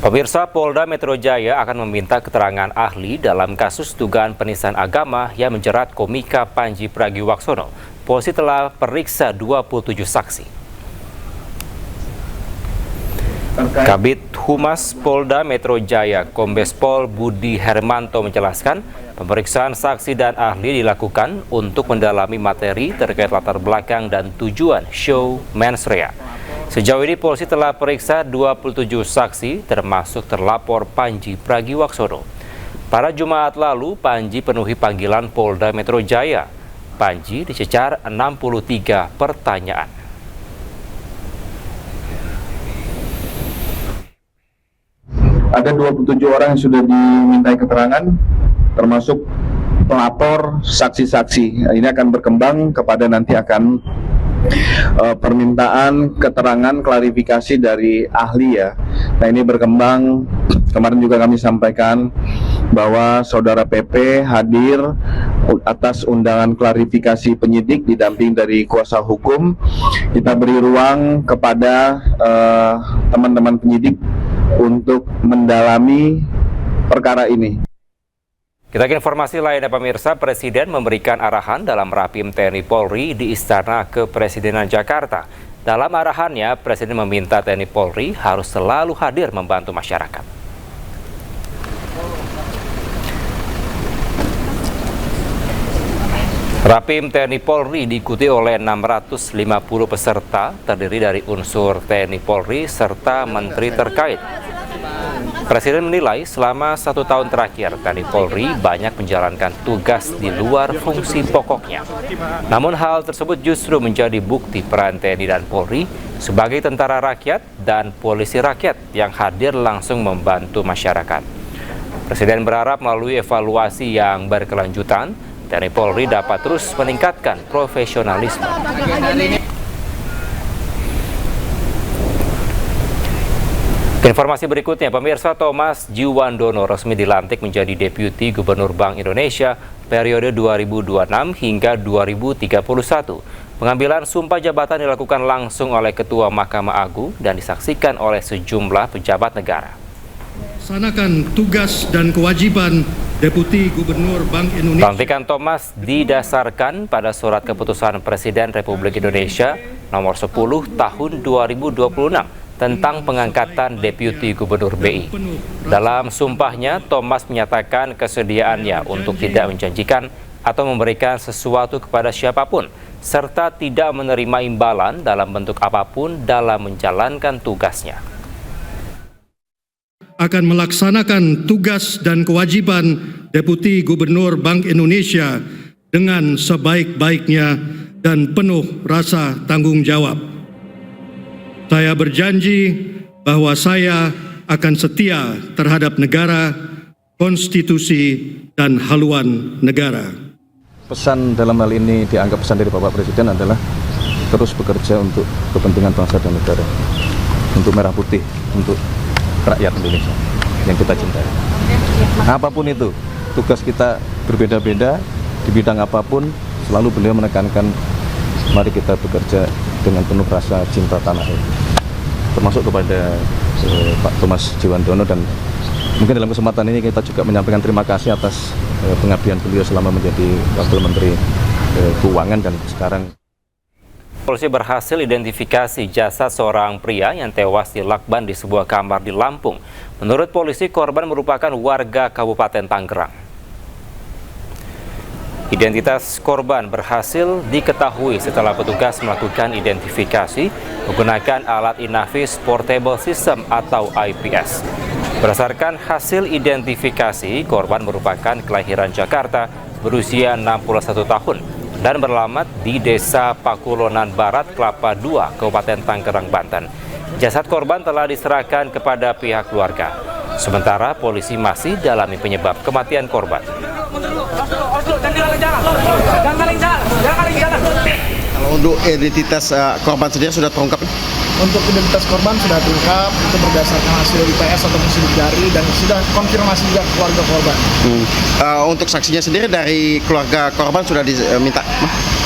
Pemirsa, Polda Metro Jaya akan meminta keterangan ahli dalam kasus dugaan penistaan agama yang menjerat komika Panji Pragiwaksono. Polisi telah periksa 27 saksi. Kabid Humas Polda Metro Jaya, Kombes Pol Budi Hermanto menjelaskan, pemeriksaan saksi dan ahli dilakukan untuk mendalami materi terkait latar belakang dan tujuan show mensrea. Sejauh ini polisi telah periksa 27 saksi termasuk terlapor Panji Pragiwaksono. Pada Jumat lalu, Panji penuhi panggilan Polda Metro Jaya. Panji dicecar 63 pertanyaan. Ada 27 orang yang sudah dimintai keterangan, termasuk pelapor, saksi-saksi. Ini akan berkembang kepada nanti akan permintaan keterangan klarifikasi dari ahli ya. Nah, ini berkembang. Kemarin juga kami sampaikan bahwa saudara PP hadir atas undangan klarifikasi penyidik didamping dari kuasa hukum. Kita beri ruang kepada teman-teman penyidik untuk mendalami perkara ini. Kita ke informasi lainnya, pemirsa. Presiden memberikan arahan dalam Rapim TNI Polri di Istana Kepresidenan Jakarta. Dalam arahannya, Presiden meminta TNI Polri harus selalu hadir membantu masyarakat. Rapim TNI Polri diikuti oleh 650 peserta, terdiri dari unsur TNI Polri serta menteri terkait. Presiden menilai selama 1 tahun terakhir TNI Polri banyak menjalankan tugas di luar fungsi pokoknya. Namun hal tersebut justru menjadi bukti peran TNI dan Polri sebagai tentara rakyat dan polisi rakyat yang hadir langsung membantu masyarakat. Presiden berharap melalui evaluasi yang berkelanjutan, TNI Polri dapat terus meningkatkan profesionalisme. Informasi berikutnya, pemirsa, Thomas Djiwandono resmi dilantik menjadi Deputi Gubernur Bank Indonesia periode 2026 hingga 2031. Pengambilan sumpah jabatan dilakukan langsung oleh Ketua Mahkamah Agung dan disaksikan oleh sejumlah pejabat negara. Laksanakan tugas dan kewajiban Deputi Gubernur Bank Indonesia. Pelantikan Thomas didasarkan pada surat keputusan Presiden Republik Indonesia nomor 10 tahun 2026 tentang pengangkatan Deputi Gubernur BI. Dalam sumpahnya, Thomas menyatakan kesediaannya untuk tidak menjanjikan atau memberikan sesuatu kepada siapapun, serta tidak menerima imbalan dalam bentuk apapun dalam menjalankan tugasnya. Akan melaksanakan tugas dan kewajiban Deputi Gubernur Bank Indonesia dengan sebaik-baiknya dan penuh rasa tanggung jawab. Saya berjanji bahwa saya akan setia terhadap negara, konstitusi, dan haluan negara. Pesan dalam hal ini dianggap pesan dari Bapak Presiden adalah terus bekerja untuk kepentingan bangsa dan negara, untuk merah putih, untuk rakyat Indonesia yang kita cintai. Apapun itu, tugas kita berbeda-beda, di bidang apapun, selalu beliau menekankan mari kita bekerja dengan penuh rasa cinta tanah air. Termasuk kepada Pak Thomas Djiwandono, dan mungkin dalam kesempatan ini kita juga menyampaikan terima kasih atas pengabdian beliau selama menjadi Wakil Menteri Keuangan dan sekarang. Polisi berhasil identifikasi jasad seorang pria yang tewas di lakban di sebuah kamar di Lampung. Menurut polisi, korban merupakan warga Kabupaten Tangerang. Identitas korban berhasil diketahui setelah petugas melakukan identifikasi menggunakan alat Inavis Portable System atau IPS. Berdasarkan hasil identifikasi, korban merupakan kelahiran Jakarta, berusia 61 tahun dan beralamat di Desa Pakulonan Barat, Kelapa II, Kabupaten Tangerang, Banten. Jasad korban telah diserahkan kepada pihak keluarga. Sementara polisi masih dalami penyebab kematian korban. Kalau untuk identitas korban sendiri sudah terungkap? Untuk identitas korban sudah terungkap, itu berdasarkan hasil IPS atau sidik jari dan sudah konfirmasi juga keluarga korban. Untuk saksinya sendiri dari keluarga korban sudah diminta?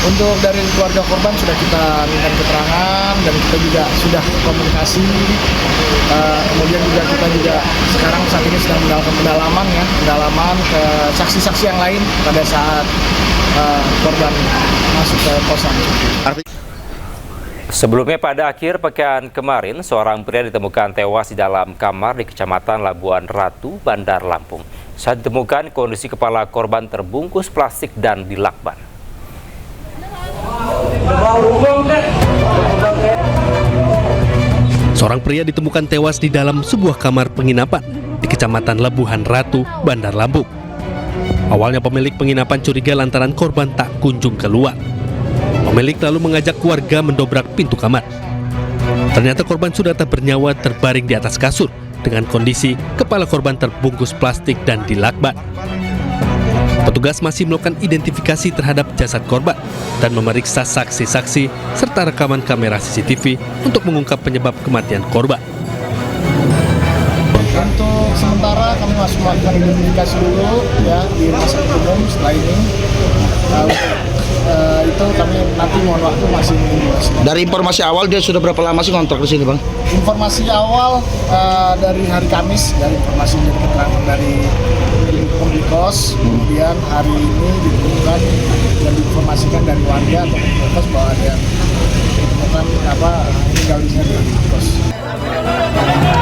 Untuk dari keluarga korban sudah kita minta keterangan dan kita juga sudah komunikasi. Kemudian juga kita juga sekarang saat ini sedang melakukan pendalaman ke saksi-saksi yang lain pada saat korban masuk ke kosan. Sebelumnya pada akhir pekan kemarin, seorang pria ditemukan tewas di dalam kamar di Kecamatan Labuan Ratu, Bandar Lampung. Saat ditemukan, kondisi kepala korban terbungkus plastik dan dilakban. Seorang pria ditemukan tewas di dalam sebuah kamar penginapan di Kecamatan Labuan Ratu, Bandar Lampung. Awalnya pemilik penginapan curiga lantaran korban tak kunjung keluar. Pemilik lalu mengajak warga mendobrak pintu kamar. Ternyata korban sudah tak bernyawa terbaring di atas kasur dengan kondisi kepala korban terbungkus plastik dan dilakban. Petugas masih melakukan identifikasi terhadap jasad korban dan memeriksa saksi-saksi serta rekaman kamera CCTV untuk mengungkap penyebab kematian korban. Untuk sementara kami masih melakukan identifikasi dulu ya di rumah sakit umum. Setelah ini itu kami nanti mohon waktu masih menunggu. Dari informasi awal dia sudah berapa lama sih ngontrak di sini, Bang? Informasi awal dari hari Kamis, dari informasi dari keterangan dari pemilik kos, kemudian hari ini ditemukan dan diinformasikan dari warga atau pemilik kos bahwa ada yang ditemukan meninggal di sini di kos.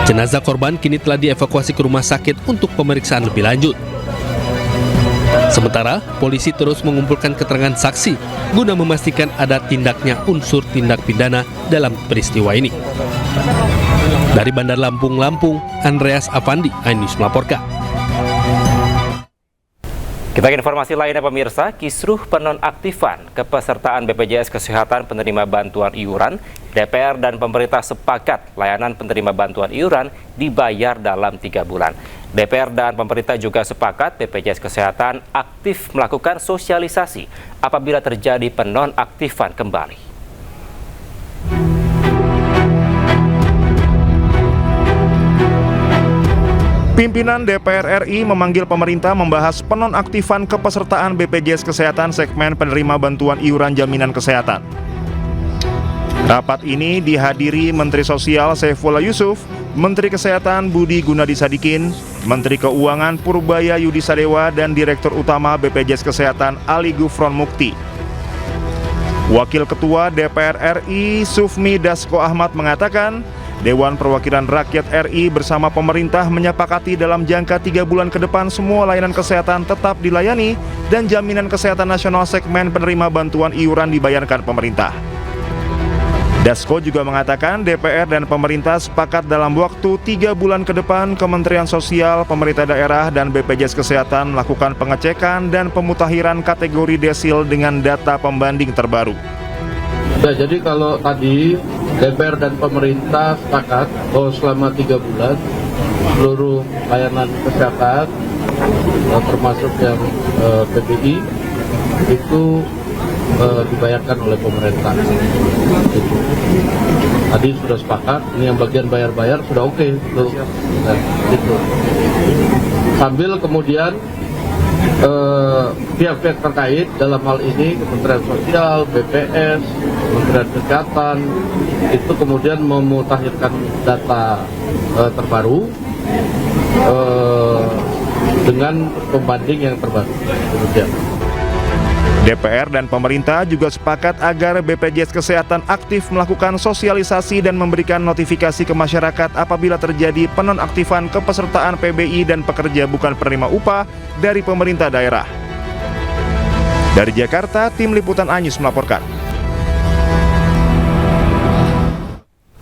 Jenazah korban kini telah dievakuasi ke rumah sakit untuk pemeriksaan lebih lanjut. Sementara, polisi terus mengumpulkan keterangan saksi guna memastikan ada tindaknya unsur tindak pidana dalam peristiwa ini. Dari Bandar Lampung, Andreas Avandi, iNews melaporkan. Kita ke informasi lainnya pemirsa, kisruh penonaktifan kepesertaan BPJS Kesehatan penerima bantuan iuran, DPR dan pemerintah sepakat layanan penerima bantuan iuran dibayar dalam 3 bulan. DPR dan pemerintah juga sepakat BPJS Kesehatan aktif melakukan sosialisasi apabila terjadi penonaktifan kembali. Pimpinan DPR RI memanggil pemerintah membahas penonaktifan kepesertaan BPJS Kesehatan segmen penerima bantuan iuran jaminan kesehatan. Rapat ini dihadiri Menteri Sosial Saifullah Yusuf, Menteri Kesehatan Budi Gunadi Sadikin, Menteri Keuangan Purbaya Yudi Sadewa, dan Direktur Utama BPJS Kesehatan Ali Gufron Mukti. Wakil Ketua DPR RI Sufmi Dasko Ahmad mengatakan, Dewan Perwakilan Rakyat RI bersama pemerintah menyepakati dalam jangka 3 bulan ke depan semua layanan kesehatan tetap dilayani dan jaminan kesehatan nasional segmen penerima bantuan iuran dibayarkan pemerintah. Dasko juga mengatakan DPR dan pemerintah sepakat dalam waktu 3 bulan ke depan Kementerian Sosial, pemerintah daerah, dan BPJS Kesehatan melakukan pengecekan dan pemutakhiran kategori desil dengan data pembanding terbaru. Ya, jadi kalau tadi DPR dan pemerintah sepakat bahwa selama 3 bulan seluruh layanan kesehatan termasuk yang PBI itu dibayarkan oleh pemerintah. Tadi sudah sepakat, ini yang bagian bayar-bayar sudah oke. Gitu. Sambil kemudian pihak-pihak terkait dalam hal ini Kementerian Sosial, BPS, Kementerian Kesehatan itu kemudian memutakhirkan data terbaru dengan pembanding yang terbaru. Kemudian DPR dan pemerintah juga sepakat agar BPJS Kesehatan aktif melakukan sosialisasi dan memberikan notifikasi ke masyarakat apabila terjadi penonaktifan kepesertaan PBI dan pekerja bukan penerima upah dari pemerintah daerah. Dari Jakarta, tim liputan iNews melaporkan.